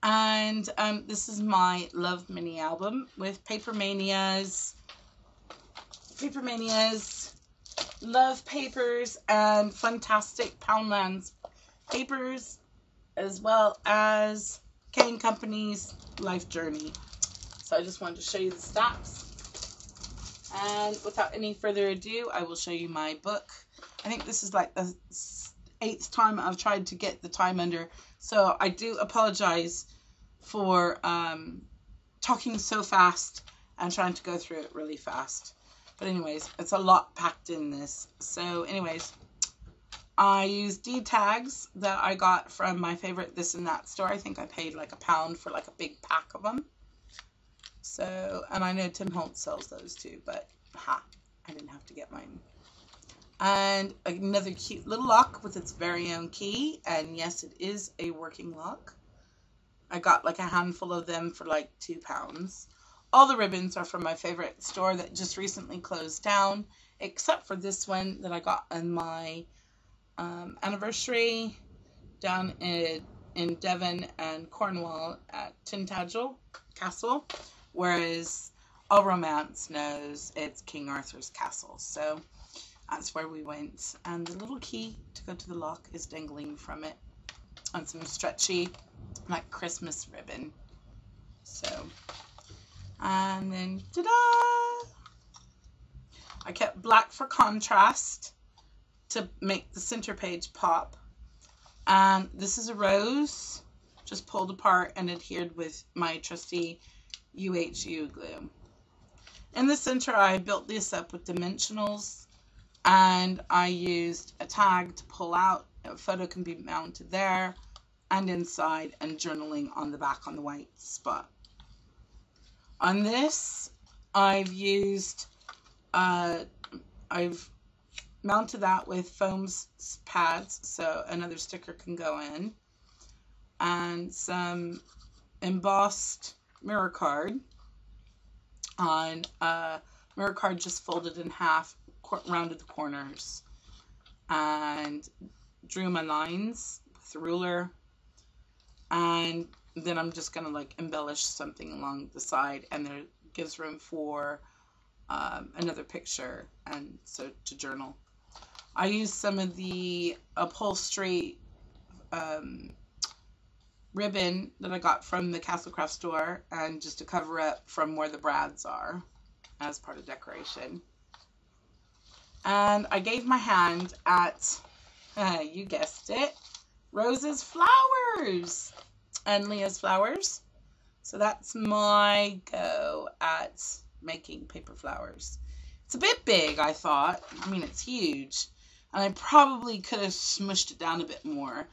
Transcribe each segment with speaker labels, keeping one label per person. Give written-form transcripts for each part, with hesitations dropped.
Speaker 1: And this is my Love mini album with Paper Manias, Love papers, and fantastic Poundlands papers, as well as K & Company's Life Journey. So I just wanted to show you the stacks. And without any further ado, I will show you my book. I think this is like the 8th time I've tried to get the time under. So I do apologize for talking so fast and trying to go through it really fast. But anyways, it's a lot packed in this. So anyways, I use D tags that I got from my favorite this and that store. I think I paid like £1 for like a big pack of them. So, and I know Tim Holtz sells those too, but I didn't have to get mine. And another cute little lock with its very own key. And yes, it is a working lock. I got like a handful of them for like £2. All the ribbons are from my favorite store that just recently closed down, except for this one that I got on my anniversary down in Devon and Cornwall at Tintagel Castle, whereas all romance knows it's King Arthur's castle. So that's where we went. And the little key to go to the lock is dangling from it on some stretchy, like Christmas ribbon. So, and then, ta-da! I kept black for contrast to make the center page pop. And this is a rose, just pulled apart and adhered with my trusty UHU glue. In the center, I built this up with dimensionals, and I used a tag to pull out. A photo can be mounted there and inside, and journaling on the back on the white spot. On this, I've mounted that with foam pads, so another sticker can go in, and some embossed mirror card on mirror card just folded in half, rounded the corners, and drew my lines with a ruler. And then I'm just gonna like embellish something along the side, and there gives room for another picture, and so to journal. I used some of the upholstery ribbon that I got from the Castle Craft store, and just to cover up from where the brads are as part of decoration. And I gave my hand at, you guessed it, Rose's Flowers and Leah's Flowers. So that's my go at making paper flowers. It's a bit big, I thought. I mean, it's huge. And I probably could have smushed it down a bit more.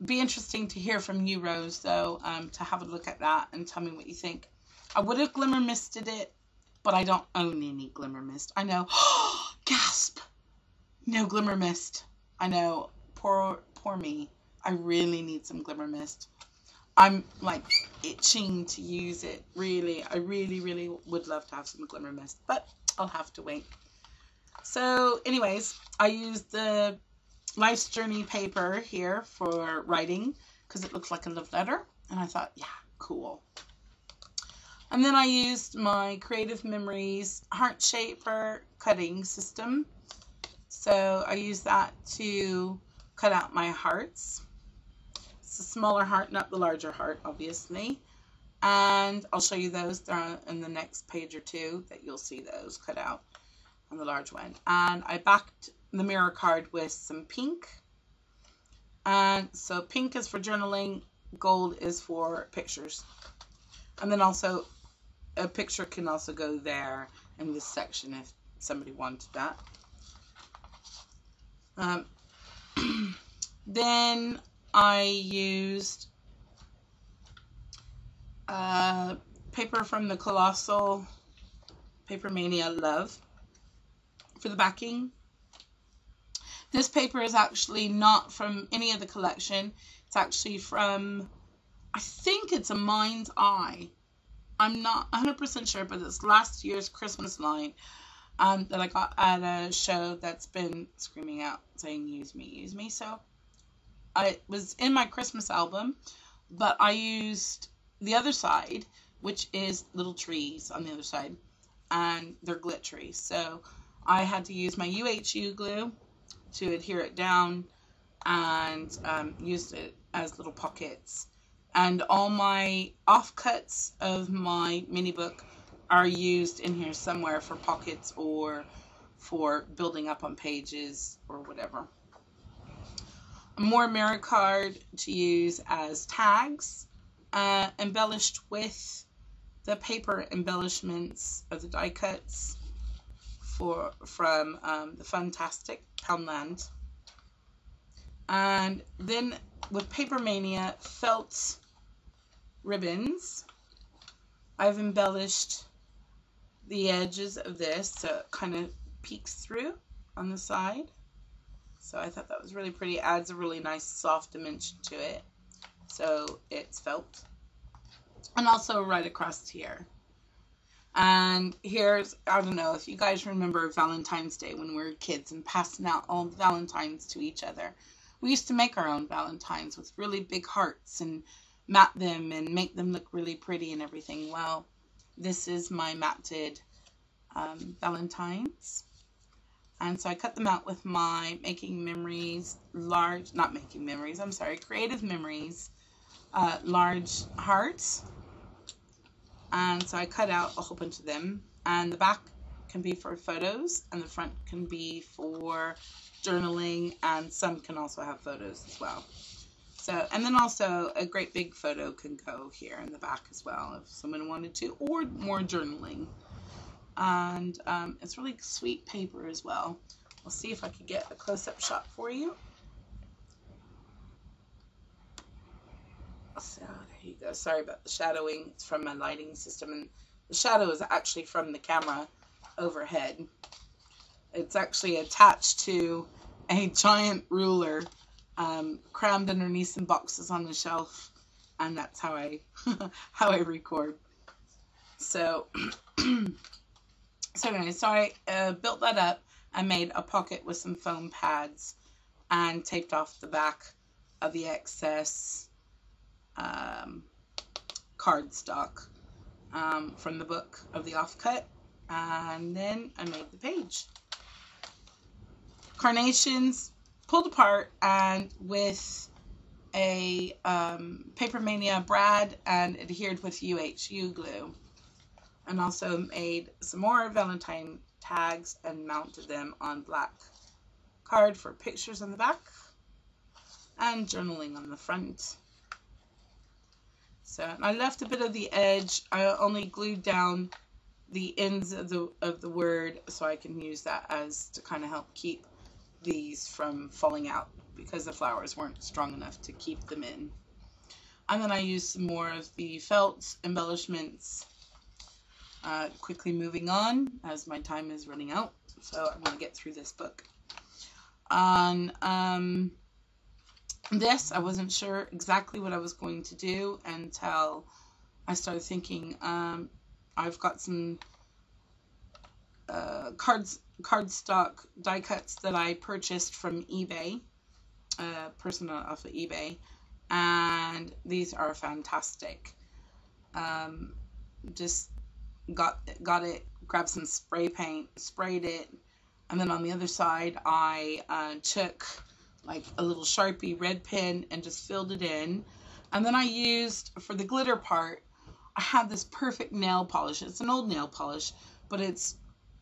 Speaker 1: Be interesting to hear from you, Rose, though, to have a look at that and tell me what you think. I would have glimmer misted it, but I don't own any glimmer mist. I know. Gasp! No glimmer mist. I know. Poor me. I really need some glimmer mist. I'm like itching to use it. Really, I really would love to have some glimmer mist, but I'll have to wait. So anyways, I used the Life's Journey paper here for writing because it looks like a love letter, and I thought, yeah, cool. And then I used my Creative Memories heart shaper cutting system. So I used that to cut out my hearts. It's a smaller heart, not the larger heart, obviously. And I'll show you those. They're in the next page or two that you'll see those cut out on the large one. And I backed the mirror card with some pink. And so pink is for journaling, gold is for pictures. And then also a picture can also go there in this section if somebody wanted that. Then I used paper from the Colossal Paper Mania Love for the backing. This paper is actually not from any of the collection. It's actually from, I think it's a Mind's Eye. I'm not 100% sure, but it's last year's Christmas line that I got at a show that's been screaming out saying, use me, use me. So it was in my Christmas album, but I used the other side, which is little trees on the other side, and they're glittery. So I had to use my UHU glue to adhere it down, and used it as little pockets. And all my offcuts of my mini book are used in here somewhere for pockets or for building up on pages or whatever. More mirror card to use as tags, embellished with the paper embellishments of the die cuts from the Fantastic Poundlands. And then with Paper Mania felt ribbons, I've embellished the edges of this so it kind of peeks through on the side. So I thought that was really pretty. Adds a really nice soft dimension to it. So it's felt. And also right across here. And here's, I don't know if you guys remember Valentine's Day when we were kids and passing out all the Valentines to each other. We used to make our own Valentines with really big hearts and mat them and make them look really pretty and everything. Well, this is my matted Valentines. And so I cut them out with my Creative Memories large hearts. And so I cut out a whole bunch of them. And the back can be for photos, and the front can be for journaling, and some can also have photos as well. So, and then also a great big photo can go here in the back as well if someone wanted to, or more journaling. And it's really sweet paper as well. I'll see if I could get a close-up shot for you. So there you go. Sorry about the shadowing. It's from my lighting system, and the shadow is actually from the camera overhead. It's actually attached to a giant ruler crammed underneath some boxes on the shelf, and that's how I how I record. So anyway, so I built that up. I made a pocket with some foam pads and taped off the back of the excess cardstock from the book of the offcut, and then I made the page. Carnations pulled apart and with a Paper Mania brad and adhered with UHU glue, and also made some more Valentine tags and mounted them on black card for pictures on the back and journaling on the front. So I left a bit of the edge. I only glued down the ends of the word so I can use that as to kind of help keep these from falling out because the flowers weren't strong enough to keep them in. And then I used some more of the felt embellishments. Quickly moving on as my time is running out, so I'm going to get through this book. On this, I wasn't sure exactly what I was going to do until I started thinking. I've got some cardstock die cuts that I purchased from eBay, person off of eBay, and these are fantastic. Just got it, grabbed some spray paint, sprayed it, and then on the other side I took like a little Sharpie red pen and just filled it in. And then I used, for the glitter part, I had this perfect nail polish. It's an old nail polish, but it's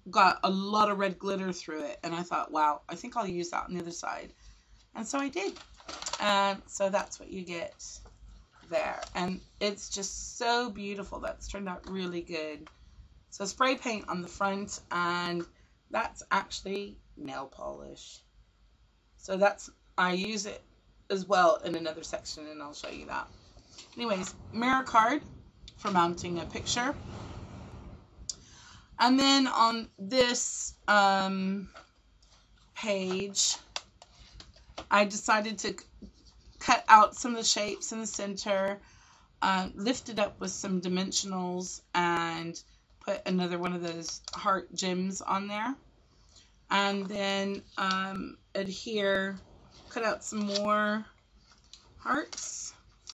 Speaker 1: got a lot of red glitter through it, and I thought, wow, I think I'll use that on the other side. And so I did. And so that's what you get there, and it's just so beautiful. That's turned out really good. So spray paint on the front, and that's actually nail polish. So that's, I use it as well in another section, and I'll show you that. Anyways, mirror card for mounting a picture. And then on this page, I decided to cut out some of the shapes in the center, lift it up with some dimensionals, and put another one of those heart gems on there. And then adhere, cut out some more hearts